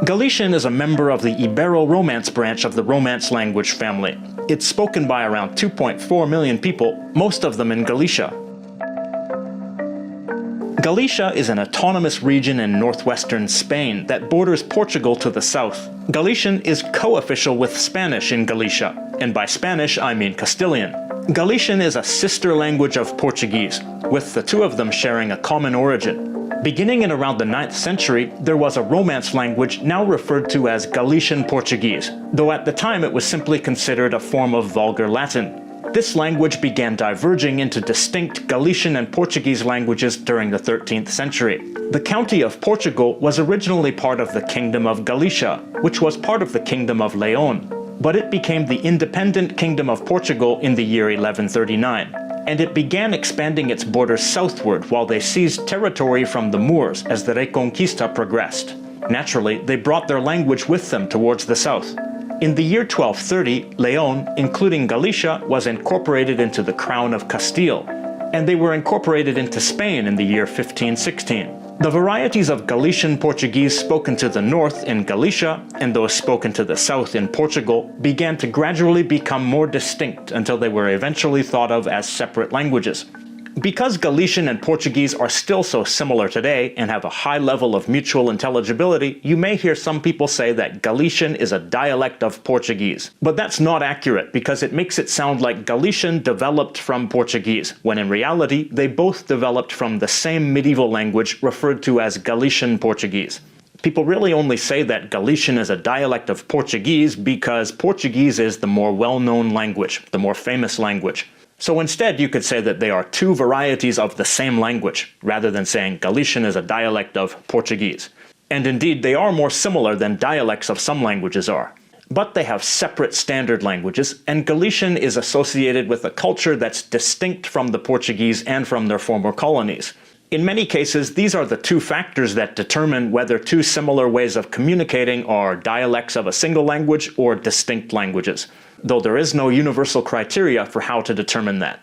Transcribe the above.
Galician is a member of the Ibero-Romance branch of the Romance language family. It's spoken by around 2.4 million people, most of them in Galicia. Galicia is an autonomous region in northwestern Spain that borders Portugal to the south. Galician is co-official with Spanish in Galicia, and by Spanish I mean Castilian. Galician is a sister language of Portuguese, with the two of them sharing a common origin. Beginning in around the 9th century, there was a Romance language now referred to as Galician-Portuguese, though at the time it was simply considered a form of vulgar Latin. This language began diverging into distinct Galician and Portuguese languages during the 13th century. The county of Portugal was originally part of the Kingdom of Galicia, which was part of the Kingdom of Leon, but it became the independent Kingdom of Portugal in the year 1139. And it began expanding its borders southward while they seized territory from the Moors as the Reconquista progressed. Naturally, they brought their language with them towards the south. In the year 1230, Leon, including Galicia, was incorporated into the Crown of Castile, and they were incorporated into Spain in the year 1516. The varieties of Galician-Portuguese spoken to the north in Galicia and those spoken to the south in Portugal began to gradually become more distinct until they were eventually thought of as separate languages. Because Galician and Portuguese are still so similar today and have a high level of mutual intelligibility, you may hear some people say that Galician is a dialect of Portuguese. But that's not accurate because it makes it sound like Galician developed from Portuguese, when in reality they both developed from the same medieval language referred to as Galician-Portuguese. People really only say that Galician is a dialect of Portuguese because Portuguese is the more well-known language, the more famous language. So instead you could say that they are two varieties of the same language, rather than saying Galician is a dialect of Portuguese. And indeed they are more similar than dialects of some languages are. But they have separate standard languages, and Galician is associated with a culture that's distinct from the Portuguese and from their former colonies. In many cases, these are the two factors that determine whether two similar ways of communicating are dialects of a single language or distinct languages, though there is no universal criteria for how to determine that.